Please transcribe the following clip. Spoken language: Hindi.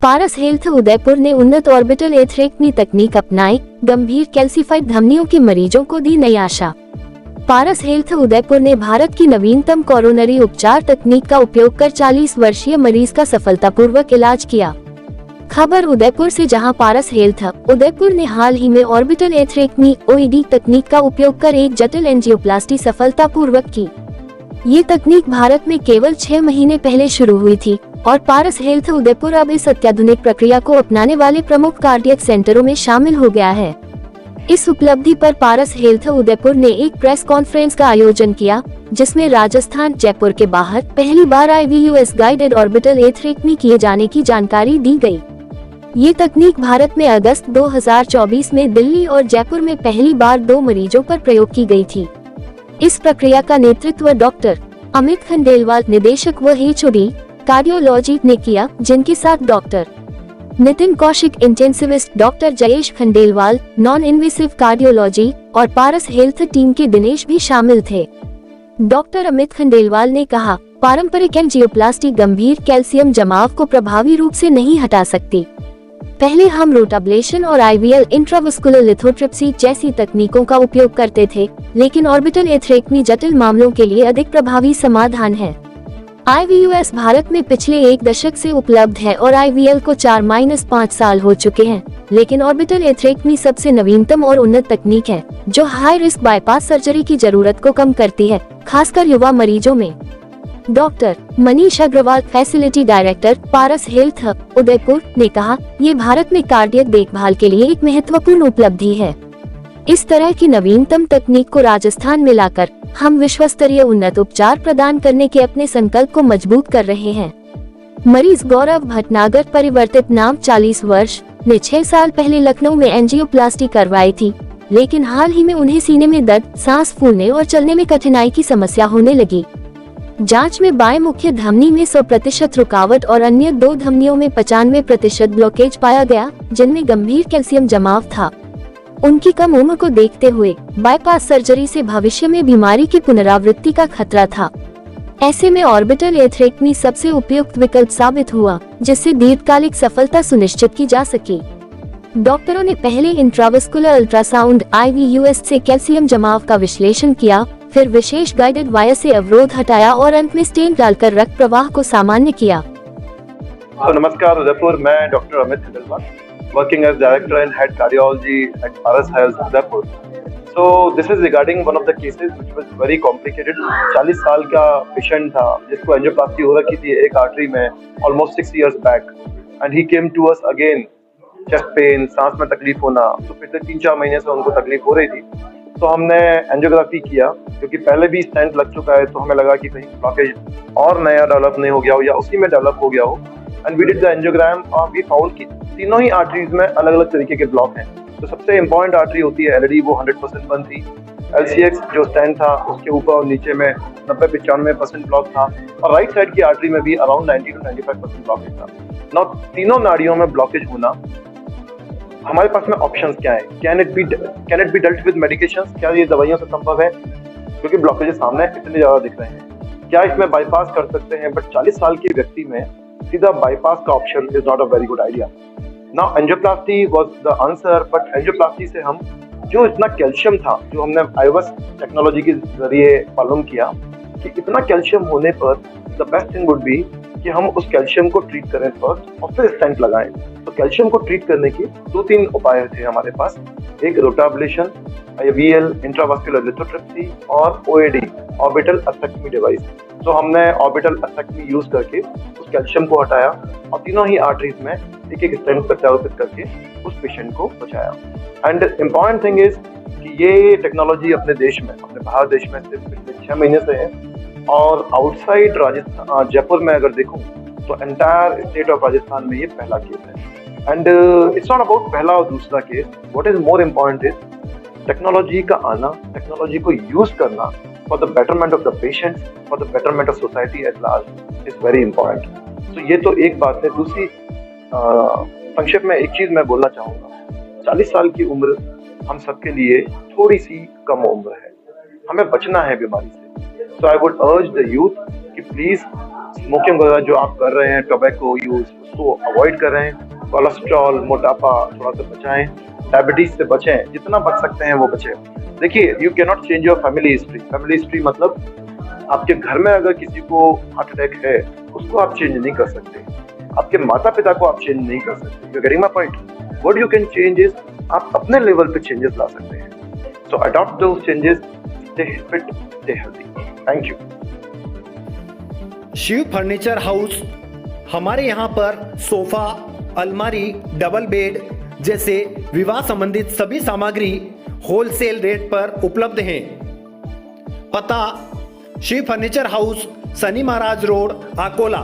पारस हेल्थ उदयपुर ने उन्नत ऑर्बिटल एथरेक्टमी तकनीक अपनाई, गंभीर कैल्सिफाइड धमनियों के मरीजों को दी नई आशा। पारस हेल्थ उदयपुर ने भारत की नवीनतम कोरोनरी उपचार तकनीक का उपयोग कर 40 वर्षीय मरीज का सफलतापूर्वक इलाज किया। खबर उदयपुर से, जहां पारस हेल्थ उदयपुर ने हाल ही में ऑर्बिटल एथरेक्टमी (ओईडी) तकनीक का उपयोग कर एक जटिल एंजियोप्लास्टी सफलतापूर्वक की। ये तकनीक भारत में केवल 6 महीने पहले शुरू हुई थी और पारस हेल्थ उदयपुर अब इस अत्याधुनिक प्रक्रिया को अपनाने वाले प्रमुख कार्डियक सेंटरों में शामिल हो गया है। इस उपलब्धि पर पारस हेल्थ उदयपुर ने एक प्रेस कॉन्फ्रेंस का आयोजन किया, जिसमें राजस्थान जयपुर के बाहर पहली बार IVUS गाइडेड ऑर्बिटल एथरेक्टमी किए जाने की जानकारी दी गई। ये तकनीक भारत में अगस्त 2024 में दिल्ली और जयपुर में पहली बार 2 मरीजों पर प्रयोग की गई थी। इस प्रक्रिया का नेतृत्व डॉक्टर अमित खंडेलवाल, निदेशक व HOD कार्डियोलॉजी ने किया, जिनके साथ doctor Nitin Kaushik, intensivist, doctor Jayesh Khandelwal, non invasive cardiology और पारस हेल्थ टीम के दिनेश भी शामिल थे। डॉक्टर अमित खंडेलवाल ने कहा, पारंपरिक एंजियोप्लास्टी गंभीर कैल्शियम जमाव को प्रभावी रूप से नहीं हटा सकती। पहले हम रोटाब्लेशन और IVL इंट्रावस्कुलर लिथोट्रिप्सी जैसी तकनीकों का उपयोग करते थे, लेकिन ऑर्बिटल एथरेक्टमी जटिल मामलों के लिए अधिक प्रभावी समाधान है। IVUS भारत में पिछले 1 दशक से उपलब्ध है और IVL को 4-5 साल हो चुके हैं, लेकिन ऑर्बिटल एथरेक्टमी सबसे नवीनतम और उन्नत तकनीक है, जो हाई रिस्क बाईपास सर्जरी की जरूरत को कम करती है, खासकर युवा मरीजों में। Doctor Manish Agarwal, facility director, Paras health Udaipur, ने कहा, ये भारत में कार्डियक देखभाल के लिए एक महत्वपूर्ण उपलब्धि है। इस तरह की नवीनतम तकनीक को राजस्थान में लाकर हम विश्वस्तरीय उन्नत उपचार प्रदान करने के अपने संकल्प को मजबूत कर रहे हैं। मरीज गौरव भटनागर, परिवर्तित नाम, 40 वर्ष, ने 6 साल पहले लखनऊ में एंजियोप्लास्टी करवाई थी, लेकिन हाल ही में उन्हें सीने में दर्द, सांस फूलने और चलने में कठिनाई की समस्या होने लगी। जांच में बाएं मुख्य धमनी में 100% रुकावट और अन्य 2 धमनियों में 95% ब्लॉकेज पाया गया, जिनमें गंभीर कैल्शियम जमाव था। उनकी कम उम्र को देखते हुए बाईपास सर्जरी से भविष्य में बीमारी की पुनरावृत्ति का खतरा था। ऐसे में ऑर्बिटल एथरेक्टमी सबसे उपयुक्त विकल्प साबित हुआ, जिससे दीर्घकालिक सफलता सुनिश्चित की जा सकी। डॉक्टरों ने पहले इंट्रावस्कुलर अल्ट्रासाउंड IVUS से कैल्शियम जमाव का विश्लेषण किया, फिर विशेष गाइडेड वायर से अवरोध हटाया और अंत में स्टेंट डालकर रक्त प्रवाह को सामान्य किया। नमस्कार उदयपुर, मैं doctor Amit Khandelwal, working as director and head cardiology at Paras Health Udaipur. So this is regarding one of the cases which was very complicated. 40 साल का पेशेंट था जिसको एंजियोप्लास्टी हो रखी थी एक आर्टरी में almost 6 years back, and he came to us again, chest pain, सांस में तकलीफ होना। तो पिछले 3-4 महीने से उनको तकलीफ हो रही थी, तो हमने एंजियोग्राफी किया, क्योंकि पहले भी स्टेंट लग चुका है, तो हमें लगा कि कहीं ब्लॉकेज और नया डेवलप नहीं हो गया हो या उसी में डेवलप हो गया हो। And we did the angiogram और वी फाउंड कि तीनों ही आर्टरीज में अलग अलग तरीके के ब्लॉक हैं। तो सबसे इम्पोर्टेंट आर्टरी होती है LAD, वो 100% बंद थी। LCX जो स्टेंट था उसके ऊपर और नीचे में 90-95% ब्लॉक था, और राइट साइड की आर्टरी में भी अराउंड 90-95% ब्लॉकेज था। ना तीनों नाड़ियों में ब्लॉकेज होना, हमारे पास में ऑप्शंस क्या है? Can it be dealt with medications? क्या ये दवाइयों से संभव है? क्योंकि ब्लॉकेजेस सामने इतने ज्यादा दिख रहे हैं। क्या इसमें बाईपास कर सकते हैं? बट 40 साल के व्यक्ति में सीधा बाईपास का option is not a very good idea. Now angioplasty was the answer, but angioplasty से हम जो इतना कैल्शियम था, जो हमने IVUS टेक्नोलॉजी के जरिए मालूम किया कि इतना कैल्शियम होने पर the best thing would be कि हम उस कैल्शियम को ट्रीट करें फर्स्ट और फिर स्टेंट लगाएं। तो कैल्शियम को ट्रीट करने के 2-3 उपाय थे हमारे पास। एक रोटाब्लेशन, IVL इंट्रावास्कुलर लिथोट्रिप्सी और OAD ऑर्बिटल एथरेक्टमी डिवाइस। तो हमने ऑर्बिटल एथरेक्टमी यूज करके उस कैल्शियम को हटाया और तीनों ही आर्टरीज में एक स्टेंट प्रत्यारोपित करके उस पेशेंट को बचाया। एंड इम्पॉर्टेंट थिंग इज कि ये टेक्नोलॉजी अपने देश में, अपने भारत देश में सिर्फ पिछले 6 महीने से है, और आउटसाइड राजस्थान, जयपुर में अगर देखूं तो एंटायर स्टेट ऑफ राजस्थान में ये पहला केस है। एंड इट्स नॉट अबाउट पहला और दूसरा case, what is more important is technology का आना, टेक्नोलॉजी को यूज करना for the betterment of the patients, for the betterment of society at large is very important. तो ये तो एक बात है। दूसरी, संक्षेप में एक चीज मैं बोलना चाहूंगा, 40 साल की उम्र हम सबके लिए थोड़ी सी कम उम्र है, हमें बचना है बीमारी से। So I would urge the youth कि प्लीज स्मोकिंग वगैरह जो आप कर रहे हैं, टोबैको यूज, उसको अवॉइड कर रहे हैं। कोलेस्ट्रॉल, मोटापा थोड़ा सा बचाएं, डायबिटीज से बचें, जितना बच सकते हैं वो बचें। देखिए, you can not change your family history. Family history मतलब आपके घर में अगर किसी को हार्ट अटैक है, उसको आप चेंज नहीं कर सकते, आपके माता पिता को आप चेंज नहीं कर सकते। You getting my point? What you can change is आप अपने लेवल पे चेंजेस ला सकते हैं। So adopt those changes, stay fit, stay healthy. Thank you. Shiv furniture house, हमारे यहाँ पर सोफा, अलमारी, डबल बेड जैसे विवाह संबंधित सभी सामग्री होलसेल रेट पर उपलब्ध हैं। पता शिव फर्नीचर हाउस, शनि महाराज रोड, अकोला।